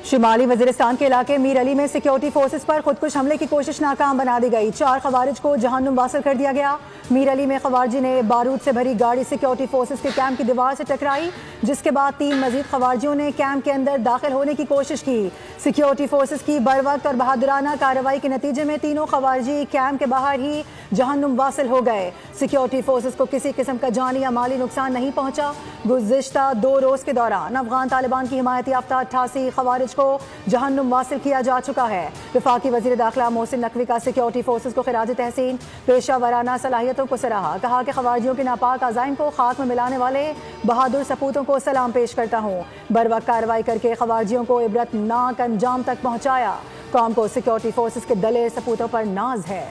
शुमाली वजीरिस्तान के इलाके मीर अली में सिक्योरिटी फोर्सेस पर खुदकुश हमले की कोशिश नाकाम बना दी गई। 4 खवारिज को जहन्नुम वासिल कर दिया गया। मीर अली में खवारजी ने बारूद से भरी गाड़ी सिक्योरिटी फोर्सेस के कैंप की दीवार से टकराई, जिसके बाद 3 मजीद खवारजियों ने कैंप के अंदर दाखिल होने की कोशिश की। सिक्योरिटी फोर्सेस की बरवक्त और बहादुराना कार्रवाई के नतीजे में तीनों खवारजी कैंप के बाहर ही जहन्नुम वासिल हो गए। सिक्योरिटी फोर्सेस को किसी किस्म का जानी या माली नुकसान नहीं पहुंचा। गुज़िश्ता 2 रोज के दौरान अफगान तालिबान की हिमायत याफ्ता 88 खवारिज को जहन्नुम वासिल किया जा चुका है। वफाकी वज़ीर दाखिला मोहसिन नकवी का सिक्योरिटी फोर्सेस को खिराज तहसीन पेशा वराना सलाहियतों को सराहा। कहा कि खवारिजियों के नापाक अज़ाइम को खाक में मिलाने वाले बहादुर सपूतों को सलाम पेश करता हूँ। बरवक्त कार्रवाई करके खवारिजियों को इबरतनाक अंजाम तक पहुँचाया। कौम को सिक्योरिटी फोर्सेस के दलेर सपूतों पर नाज है।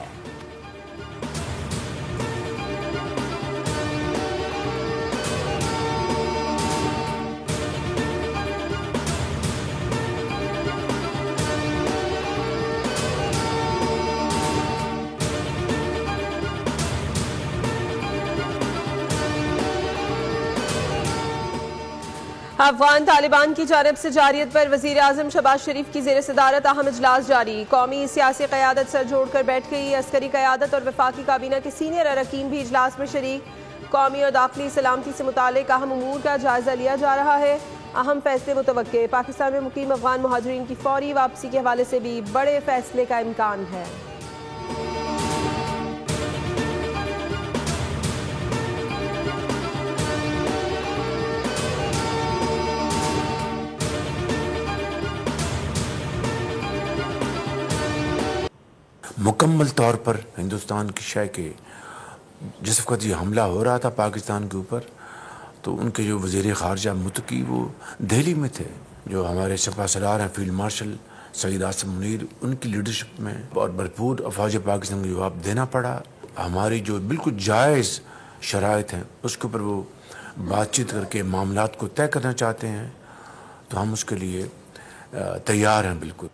अफगान तालिबान की जानिब से जारियत पर वज़ीर आज़म शहबाज शरीफ की ज़ेर सदारत अहम इजलास जारी। कौमी सियासी क़यादत सर जोड़कर बैठ गई। अस्करी क़यादत और वफाकी काबीना के सीनियर अरकान भी इजलास में शरीक। कौमी और दाखिली सलामती से मुताल्लिक़ अहम उमूर का जायज़ा लिया जा रहा है। अहम फैसले मुतवक्के। पाकिस्तान में मुकीम अफगान मुहाजिरीन की फौरी वापसी के हवाले से भी बड़े फैसले का इम्कान है। मुकम्मल तौर पर हिंदुस्तान की शय के जिस वक्त ये हमला हो रहा था पाकिस्तान के ऊपर, तो उनके जो वज़ीर ख़ारजा मुत्तकी वो दिल्ली में थे। जो हमारे सपा सलार हैं फील्ड मार्शल सईद आसिम मुनीर, उनकी लीडरशिप में और भरपूर अफवाज पाकिस्तान को जवाब देना पड़ा। हमारी जो बिल्कुल जायज़ शराइत हैं उसके ऊपर वो बातचीत करके मामलात को तय करना चाहते हैं, तो हम उसके लिए तैयार हैं बिल्कुल।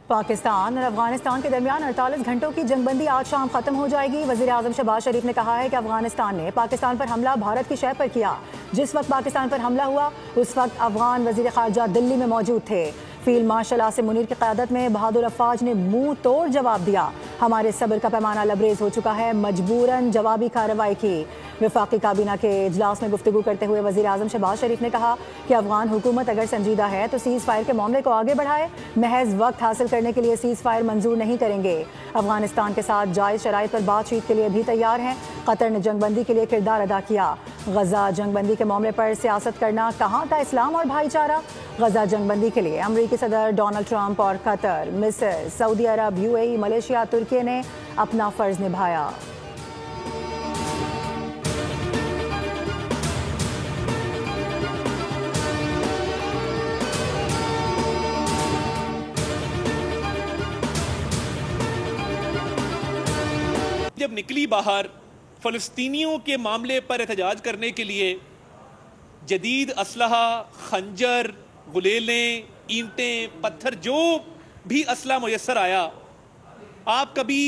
पाकिस्तान और अफगानिस्तान के दरमियान 48 घंटों की जंगबंदी आज शाम खत्म हो जाएगी। वज़ीर आज़म शहबाज शरीफ ने कहा है कि अफगानिस्तान ने पाकिस्तान पर हमला भारत की शय पर किया। जिस वक्त पाकिस्तान पर हमला हुआ उस वक्त अफगान वज़ीर ख़ारजा दिल्ली में मौजूद थे। फील्ड मार्शल आसिम मुनीर की क़यादत में बहादुर अफवाज ने मुंह तोड़ जवाब दिया। हमारे सब्र का पैमाना लबरेज हो चुका है, मजबूरन जवाबी कार्रवाई की। वफाकी काबीना के इजलास में गुफ्तगू करते हुए वज़ीर आज़म शहबाज शरीफ ने कहा कि अफगान हुकूमत अगर संजीदा है तो सीज़ फायर के मामले को आगे बढ़ाए। महज वक्त हासिल करने के लिए सीज़ फायर मंजूर नहीं करेंगे। अफगानिस्तान के साथ जायज़ शराइत पर बातचीत के लिए भी तैयार हैं। कतर ने जंगबंदी के लिए किरदार अदा किया। गजा जंगबंदी के मामले पर सियासत करना कहाँ का इस्लाम और भाईचारा। गजा जंगबंदी के लिए अमरीकी सदर डोनाल्ड ट्रंप और कतर, मिस्र, सऊदी अरब, UAE, मलेशिया, तुर्की ने अपना फ़र्ज निभाया। जब निकली बाहर फ़लस्तीनियों के मामले पर एहतजाज करने के लिए जदीद असलहा, खंजर, गुलेलें, ईंटें, पत्थर, जो भी असला मुयस्सर आया, आप कभी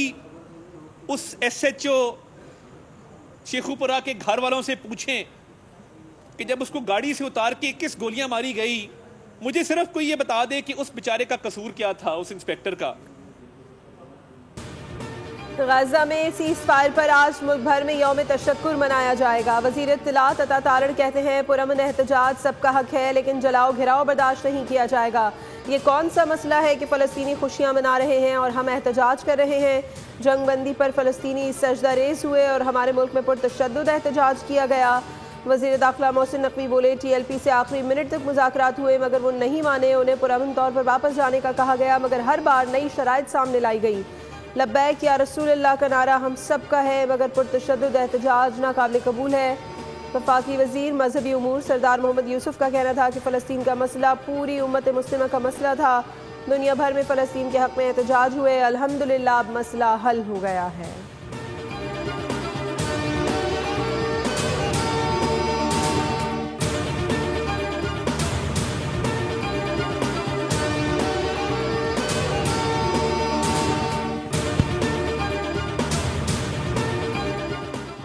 उस SHO शेखुपुरा के घर वालों से पूछें कि जब उसको गाड़ी से उतार के 21 गोलियां मारी गई, मुझे सिर्फ कोई ये बता दे कि उस बेचारे का कसूर क्या था, उस इंस्पेक्टर का। गजा में सीज़ फायर पर आज मुल्क भर में यौम तशक्कुर मनाया जाएगा। वज़ीर इत्तलात अता तारड़ कहते हैं पुरअमन एहतजाज सबका हक है, लेकिन जलाओ घिराव बर्दाश्त नहीं किया जाएगा। ये कौन सा मसला है कि फ़लस्तीनी खुशियाँ मना रहे हैं और हम एहतजाज कर रहे हैं। जंगबंदी पर फ़लस्तीनी सजदा रेज़ हुए और हमारे मुल्क में पुरतशद्दुद एहतजाज किया गया। वज़ीर दाखिला मोहसिन नकवी बोले TLP से आखिरी मिनट तक मुज़ाकरात हुए मगर वो नहीं माने। उन्हें पुरअमन तौर पर वापस जाने का कहा गया, मगर हर बार नई शराइत सामने लाई गई। लब्बैक या रसूलल्लाह का नारा हम सब का है, मगर पुरतशद्दुद एहतजाज नाकाबिल कबूल है। वफाकी वज़ीर मजहबी उमूर सरदार मोहम्मद यूसुफ का कहना था कि फ़लस्तीन का मसला पूरी उम्मत मुस्लिमा का मसला था। दुनिया भर में फ़लस्तीन के हक़ में एहतजाज हुए, अल्हम्दुलिल्लाह अब मसला हल हो गया है।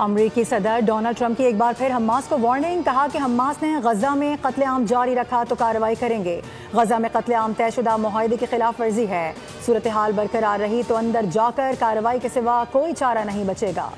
अमरीकी सदर डोनाल्ड ट्रंप की एक बार फिर हमास को वार्निंग, कहा कि हमास ने गजा में कत्लेआम जारी रखा तो कार्रवाई करेंगे। गजा में कत्लेआम तयशुदा मुआहदे की खिलाफ वर्जी है। सूरत हाल बरकरार रही तो अंदर जाकर कार्रवाई के सिवा कोई चारा नहीं बचेगा।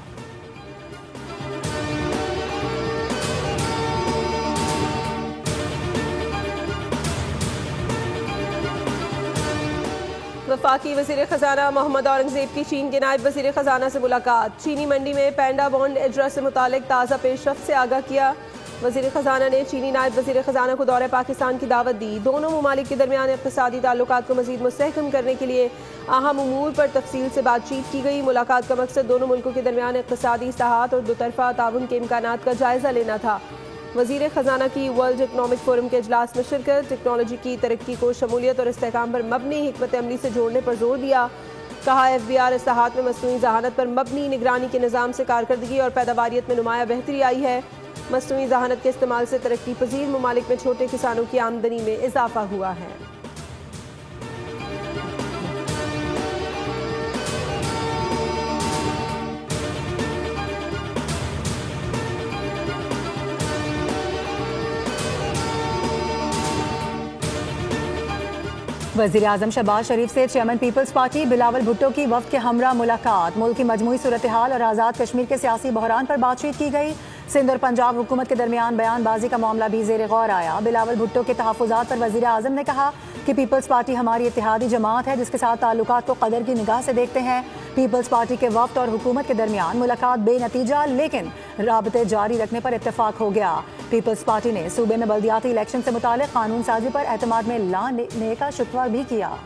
वफाकी वज़ीर ख़ज़ाना मोहम्मद औरंगज़ेब की चीन के नायब वज़ीर ख़ज़ाना से मुलाकात। चीनी मंडी में पैंडा बॉन्ड इजरा से मुतालिक ताज़ा पेशरफ्त से आगाह किया। वज़ीर ख़ज़ाना ने चीनी नायब वज़ीर ख़ज़ाना को दौरे पाकिस्तान की दावत दी। दोनों ममालिक के दरमियान इक़्तिसादी ताल्लुकात को मज़ीद मुस्तहकम करने के लिए अहम उमूर पर तफसील से बातचीत की गई। मुलाकात का मकसद दोनों मुल्कों के दरमियान इक़्तिसादी इस्लाहात और दोतरफ़ा ताउन के इम्कानात का जायज़ा लेना था। वज़ीर ख़ज़ाना की वर्ल्ड इकनॉमिक फोरम के इजलास में शिरकत, टेक्नोलॉजी की तरक्की को शमूलियत और इस्तेहकाम पर मबनी हिकमत अमली से जोड़ने पर जोर दिया। कहा FBR इस्लाहात में मसनूई ज़हानत पर मबनी निगरानी के निज़ाम से कारकर्दगी और पैदावारियत में नुमाया बेहतरी आई है। मसनूई ज़हानत के इस्तेमाल से तरक्की पजीर ममालिक में छोटे किसानों की आमदनी में इजाफा हुआ है। वज़ीर आज़म शहबाज शरीफ से chairman People's Party Bilawal Bhutto की वफ्द के हमरा मुलाकात। मुल्क की मजमूई सूरत हाल और आज़ाद कश्मीर के सियासी बहरान पर बातचीत की गई। सिंध और पंजाब हुकूमत के दरमियान बयानबाजी का मामला भी ज़ेर गौर आया। बिलावल भुट्टो के तहफ़्फ़ुज़ात पर वज़ीर आज़म ने कहा कि पीपल्स पार्टी हमारी इत्तेहादी जमात है जिसके साथ ताल्लुकात को कदर की निगाह से देखते हैं। पीपल्स पार्टी के वफ्द और हुकूमत के दरमियान मुलाकात बेनतीजा लेकिन राबते जारी रखने पर इत्तेफाक हो गया। पीपल्स पार्टी ने सूबे में बल्दियाती इलेक्शन से मुतालिक कानून साजी पर एतमाद में लाने का शुक्र भी किया।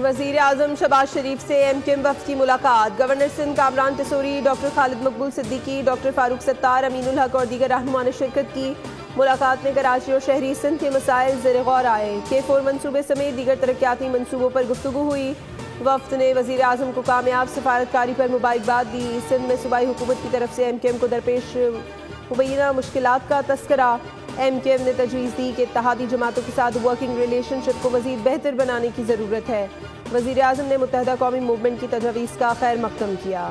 वज़ीर आज़म शहबाज शरीफ से MKM वफ़द की मुलाकात। गवर्नर सिंध कामरान तसूरी, डॉक्टर खालिद मकबूल सिद्दीकी, डॉक्टर फारूक सत्तार, अमीनुल हक और दीगर रहनुमा ने शिरकत की। मुलाकात में कराची और शहरी सिंध के मसाइल ज़ेर गौर आए। K4 मनसूबे समेत दीगर तरक्याती मनसूबों पर गुफ्तगू हुई। वफ़द ने वज़ीर आज़म को कामयाब सफारतकारी पर मुबारकबाद दी। सिंध में सूबाई हुकूमत की तरफ से MKM को दरपेश मुबैना मुश्किलात का तस्करा। MKM ने तजवीज़ दी कि इत्तेहादी जमातों के साथ वर्किंग रिलेशनशिप को मज़ीद बेहतर बनाने की ज़रूरत है। वज़ीर आज़म ने मुत्तहदा कौमी मूवमेंट की तजवीज़ का खैर मक़दम किया।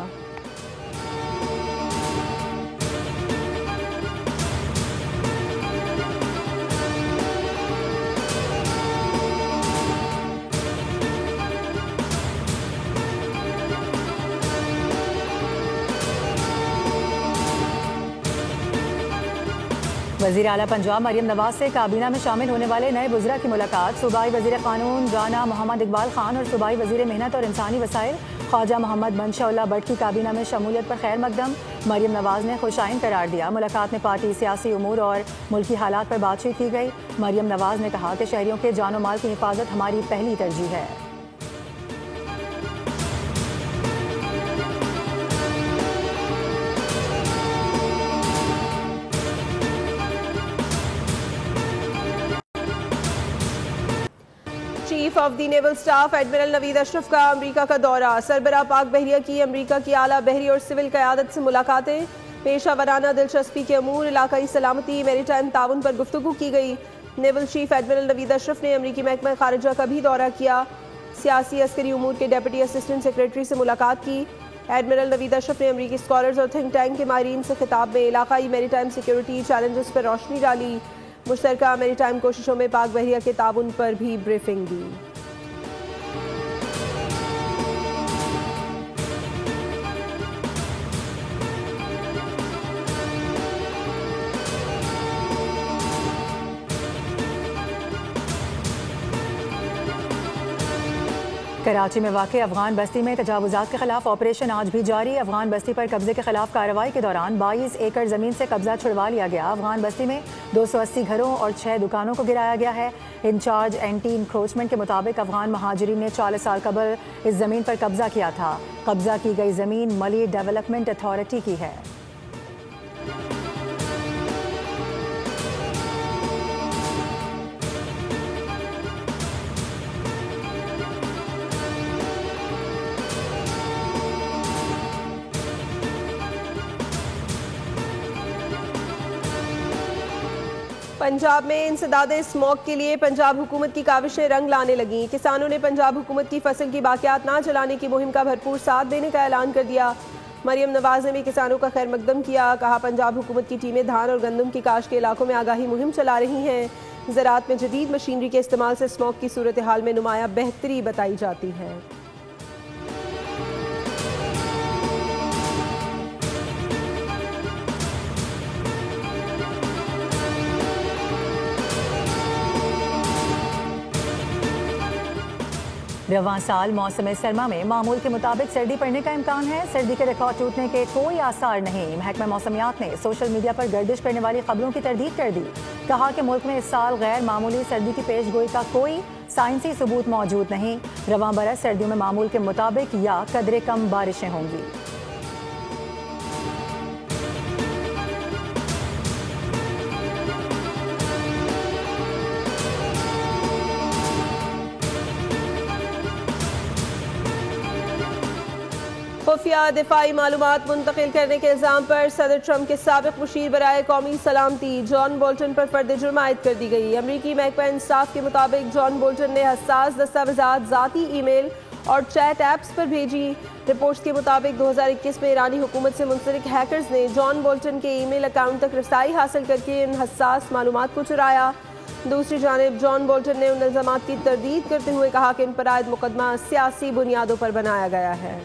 वज़ीर आला पंजाब मरियम नवाज से काबीना में शामिल होने वाले नए वज़रा की मुलाकात। सूबाई वज़ीर क़ानून राना मोहम्मद इकबाल खान और सूबाई वज़ीर मेहनत और इंसानी वसाइल ख्वाजा मोहम्मद मनशाउल्लाह भट्ट की काबीना में शमूलियत पर खैर मकदम। मरियम नवाज ने खुशाइन करार दिया। मुलाकात में पार्टी, सियासी उमूर और मुल्की हालात पर बातचीत की गई। मरियम नवाज ने कहा कि शहरियों के जान और माल की हिफाजत हमारी पहली तरजीह है। Chief of the naval staff admiral Naveed Ashraf का अमरीका का दौरा। सरबराह पाक बहरिया की अमरीका की आला बहरी और सिविल क़यादत से मुलाकातें। पेशा वराना दिलचस्पी के अमूर, इलाकाई सलामती, मेरीटाइम ताउन पर गुफ्तगू की गई। Naval chief admiral Naveed Ashraf ने अमरीकी महकमा खारिजा का भी दौरा किया। सियासी अस्करी उमूर के डेप्यूटी असिस्टेंट सेक्रेटरी से मुलाकात की। एडमिरल नवीद अशरफ ने अमरीकी स्कॉलर्स और थिंक टैंक के माहिरीन से खिताब में इलाकाई मेरीटाइम सिक्योरिटी चैलेंजेस पर रोशनी डाली। मुश्तरका मेरीटाइम कोशिशों में पाक बहरिया के ताउन पर भी ब्रीफिंग दी। कराची में वाक़ अफगान बस्ती में तजावुज़ात के खिलाफ ऑपरेशन आज भी जारी। अफगान बस्ती पर कब्जे के खिलाफ कार्रवाई के दौरान 22 एकड़ ज़मीन से कब्जा छुड़वा लिया गया। अफगान बस्ती में 280 घरों और 6 दुकानों को गिराया गया है। इंचार्ज एंटी इंक्रोचमेंट के मुताबिक अफगान महाजिरीन ने 40 साल कबल इस ज़मीन पर कब्जा किया था। कब्जा की गई ज़मीन मली डेवलपमेंट अथॉरिटी की है। पंजाब में इंसदाद स्मॉग के लिए पंजाब हुकूमत की काविशें रंग लाने लगी। किसानों ने पंजाब हुकूमत की फसल की बाकियात ना चलाने की मुहिम का भरपूर साथ देने का ऐलान कर दिया। मरियम नवाज ने भी किसानों का खैर मकदम किया। कहा, पंजाब हुकूमत की टीमें धान और गंदम की काश के इलाकों में आगाही मुहिम चला रही हैं। ज़राअत में जदीद मशीनरी के इस्तेमाल से स्मॉग की सूरत हाल में नुमाया बेहतरी बताई जाती है। रवां साल मौसम सरमा में मामूल के मुताबिक सर्दी पड़ने का इम्कान है। सर्दी के रिकॉर्ड टूटने के कोई आसार नहीं। महकमा मौसमियात ने सोशल मीडिया पर गर्दिश करने वाली खबरों की तरदीद कर दी। कहा कि मुल्क में इस साल गैर मामूली सर्दी की पेशगोई का कोई साइंसी सबूत मौजूद नहीं। रवां बरस सर्दियों में मामूल के मुताबिक या कदरे कम बारिशें होंगी। खुफिया दिफाई मालूमात मुंतकिल करने के इल्ज़ाम पर सदर ट्रंप के साबिक मुशीर बराए कौमी सलामती जॉन बोल्टन पर फर्द जुर्म आयद कर दी गई। अमरीकी महकमा इंसाफ के मुताबिक जॉन बोल्टन ने हसास दस्तावेजात ज़ाती ईमेल और चैट ऐप्स पर भेजी। रिपोर्ट्स के मुताबिक 2021 में ईरानी हुकूमत से मुंसलिक हैकर्स ने जॉन बोल्टन के ईमेल अकाउंट तक रसाई हासिल करके इन हसास मालूमात को चुराया। दूसरी जानिब जॉन बोल्टन ने उन इल्ज़ामात की तरदीद करते हुए कहा कि इन पर आयद मुकदमा सियासी बुनियादों पर बनाया गया है।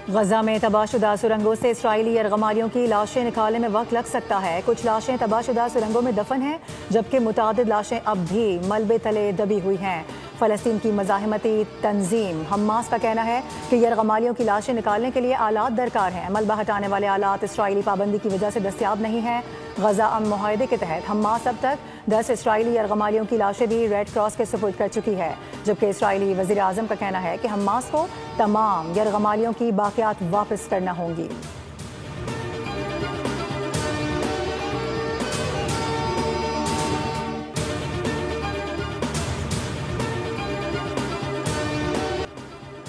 गजा में तबाहशुदा सुरंगों से इसराइली यरगमालियों की लाशें निकालने में वक्त लग सकता है। कुछ लाशें तबाहशुदा सुरंगों में दफन हैं, जबकि मुतादिद लाशें अब भी मलबे तले दबी हुई हैं। फ़लस्तीन की मज़ाहमती तंजीम हमास का कहना है कि यरगमालियों की लाशें निकालने के लिए आलात दरकार हैं। मलबा हटाने वाले आलात इसराइली पाबंदी की वजह से दस्तियाब नहीं हैं। गजा अमन मुआहदे के तहत हमास अब तक 10 इसराइली यरगमालियों की लाशें भी रेड क्रॉस के सुपुर्द कर चुकी है, जबकि इसराइली वज़ीर आज़म का कहना है कि हमास को तमाम यरगमालियों की बाकियात वापस करना होंगी।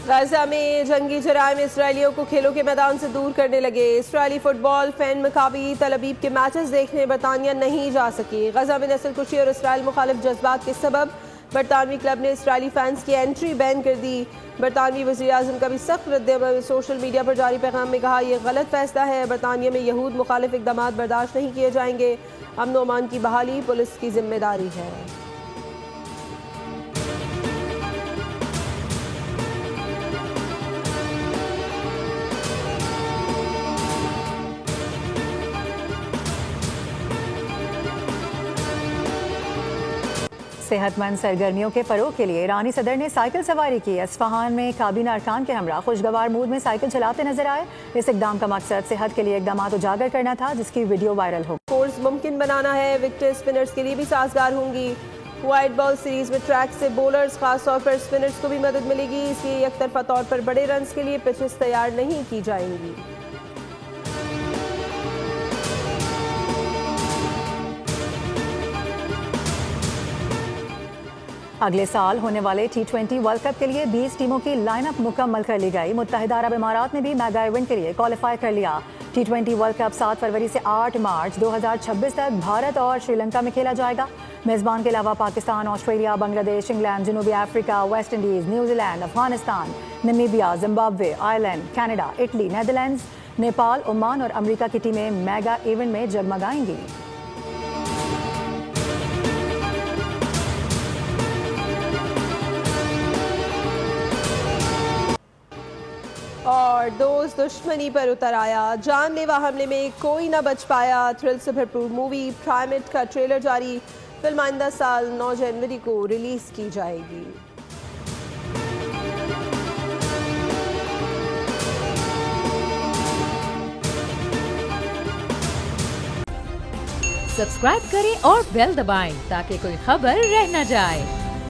गाजा में जंगी जराइम इसराइलियों को खेलों के मैदान से दूर करने लगे। इसराइली फुटबॉल फैन मकाबी तल अबीब के मैचेस देखने बरतानिया नहीं जा सकी। गजा में नस्ल कुशी और इसराइल मुखालिफ जज्बात के सबब बरतानवी क्लब ने इसराइली फैंस की एंट्री बैन कर दी। बरतानवी वज़ीर आज़म का भी सख्त रद्द सोशल मीडिया पर जारी पैगाम में कहा, यह गलत फैसला है। बरतानिया में यहूद मुखालिफ इक़दामात बर्दाश्त नहीं किए जाएंगे। अमन व अमान की बहाली पुलिस की जिम्मेदारी है। सेहतमंद सरगर्मियों के फरोग के लिए ईरानी सदर ने साइकिल सवारी की। अस्फहान में काबीना अरकान के हमरा खुशगवार मूड में साइकिल चलाते नजर आए। इस इकदाम का मकसद सेहत के लिए इकदाम उजागर करना था, जिसकी वीडियो वायरल हो। कोर्स मुमकिन बनाना है। विकेट स्पिनर्स के लिए भी साजगार होंगी। वाइड बॉल सीरीज में ट्रैक से बॉलर्स खासतौर पर स्पिनर्स को भी मदद मिलेगी। इसलिए एकतरफा तौर पर बड़े रन्स के लिए पिचेस तैयार नहीं की जाएंगी। अगले साल होने वाले T20 वर्ल्ड कप के लिए 20 टीमों की लाइनअप मुकम्मल कर ली गई। मुत्तहिदा अरब इमारात ने भी मेगा इवेंट के लिए क्वालिफाई कर लिया। T20 वर्ल्ड कप 7 फरवरी से 8 मार्च 2026 तक भारत और श्रीलंका में खेला जाएगा। मेज़बान के अलावा पाकिस्तान, ऑस्ट्रेलिया, बांग्लादेश, इंग्लैंड, जनूबी Africa, West Indies, New Zealand, Afghanistan, Namibia, Zimbabwe, Ireland, Canada, Italy, Netherlands, Nepal, Oman और अमेरिका की टीमें मेगा इवेंट में जगमगाएंगी। और दोस्त दुश्मनी पर उतर आया। जानलेवा हमले में कोई न बच पाया। थ्रिल से भरपूर मूवी प्राइमेट का ट्रेलर जारी। फिल्म आइंदा साल 9 जनवरी को रिलीज की जाएगी। सब्सक्राइब करें और बेल दबाएं ताकि कोई खबर रह न जाए।